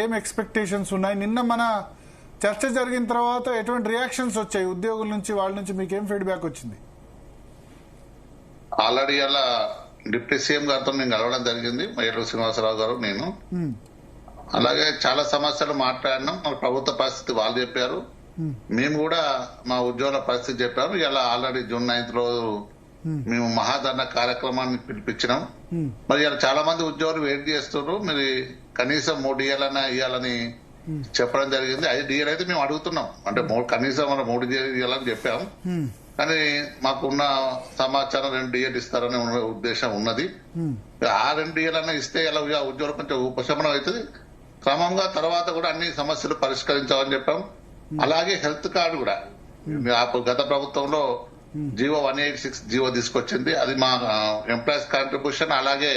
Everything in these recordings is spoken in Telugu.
ఏం ఎక్స్పెక్టేషన్స్ ఉన్నాయి? నిన్న మన చర్చ జరిగిన తర్వాత ఎటువంటి రియాక్షన్స్ వచ్చాయి ఉద్యోగుల నుంచి, వాళ్ళ నుంచి మీకేం ఫీడ్బ్యాక్ వచ్చింది? ఆల్రెడీ అలా డిప్యూటీ సీఎం గారితో నేను కలవడం జరిగింది, మైలూరు శ్రీనివాసరావు గారు, నేను. అలాగే చాలా సమస్యలు మాట్లాడినాం. మన ప్రభుత్వ పరిస్థితి వాళ్ళు చెప్పారు, మేము కూడా మా ఉద్యోగుల పరిస్థితి చెప్పాము. ఇలా ఆల్రెడీ జూన్ 9th రోజు మేము మహాధరణ కార్యక్రమాన్ని పిలిపించినాం. మరి ఇలా చాలా మంది ఉద్యోగులు వెయిట్ చేస్తున్నారు, మీరు కనీసం 3 DL ఇవ్వాలని చెప్పడం జరిగింది. 5 DL అయితే మేము అడుగుతున్నాం, అంటే కనీసం మనం 3 DL ఇవ్వాలని చెప్పాము. కానీ మాకున్న సమాచారం 2 DL ఇస్తారనే ఉద్దేశం ఉన్నది. ఆ 2 DL ఇస్తే ఇలా ఉద్యోగులు కొంచెం ఉపశమనం అవుతుంది. క్రమంగా తర్వాత కూడా అన్ని సమస్యలు పరిష్కరించామని చెప్పాం. అలాగే హెల్త్ కార్డు కూడా గత ప్రభుత్వంలో జీవో 186 జీవో తీసుకొచ్చింది. అది మా ఎంప్లాయీస్ కాంట్రిబ్యూషన్ అలాగే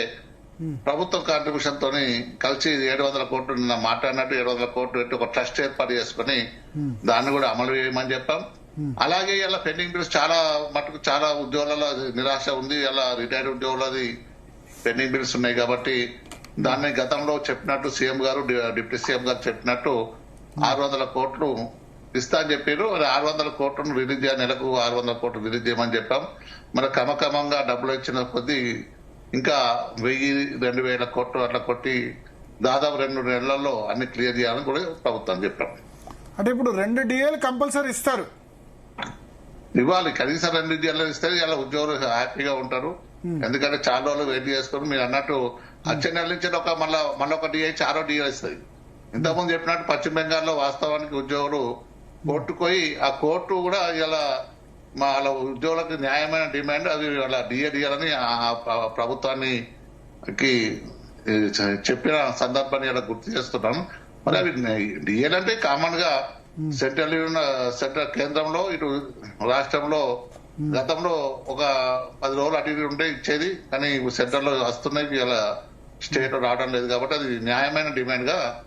ప్రభుత్వం కాంట్రిబ్యూషన్ తోని కలిసి 700 కోట్లు నిన్న మాట్లాడినట్టు 700 కోట్లు పెట్టి ఒక ట్రస్ట్ ఏర్పాటు చేసుకుని దాన్ని కూడా అమలు చేయమని చెప్పాం. అలాగే ఇలా పెండింగ్ బిల్స్ చాలా మటుకు చాలా ఉద్యోగుల నిరాశ ఉంది. ఇలా రిటైర్డ్ ఉద్యోగులది పెండింగ్ బిల్స్ ఉన్నాయి కాబట్టి దాన్ని గతంలో చెప్పినట్టు సీఎం గారు డిప్యూటీ సీఎం గారు చెప్పినట్టు 600 కోట్లు ఇస్తా అని చెప్పారు. 600 కోట్లను రిలీజ్ చేయాలి, నెలకు 600 కోట్లు రిలీజ్ చేయమని చెప్పాం. మరి క్రమక్రమంగా డబ్బులు ఇచ్చిన కొద్దీ ఇంకా 1000-2000 కోట్లు అట్లా కొట్టి దాదాపు 2 నెలల్లో అన్ని క్లియర్ చేయాలని కూడా ప్రభుత్వం చెప్పాం. అంటే ఇప్పుడు 2 DL కంపల్సరీ ఇస్తారు, ఇవ్వాలి. కనీసం 2 DL ఇస్తే ఇలా ఉద్యోగులు హ్యాపీగా ఉంటారు. ఎందుకంటే చాలా రోజులు వెయిట్ చేసుకుని మీరు అన్నట్టు వచ్చే నెల నుంచి మళ్ళీ ఒక DI 6వ DL ఇస్తుంది. ఇంతకుముందు చెప్పినట్టు పశ్చిమ బెంగాల్లో వాస్తవానికి ఉద్యోగులు కోర్టుకు పోయి ఆ కోర్టు కూడా ఇలా వాళ్ళ ఉద్యోగులకు న్యాయమైన డిమాండ్ అది వాళ్ళ DL అని ప్రభుత్వాన్ని చెప్పిన సందర్భాన్ని ఇలా గుర్తు చేస్తున్నాను. మరి అవి DL అంటే కామన్ గా సెంట్రల్ కేంద్రంలో ఇటు రాష్ట్రంలో గతంలో ఒక 10 రోజులు అటు ఇటు ఉంటే ఇచ్చేది, కానీ సెంట్రల్ లో వస్తున్నాయి, ఇలా స్టేట్ రావడం లేదు కాబట్టి అది న్యాయమైన డిమాండ్ గా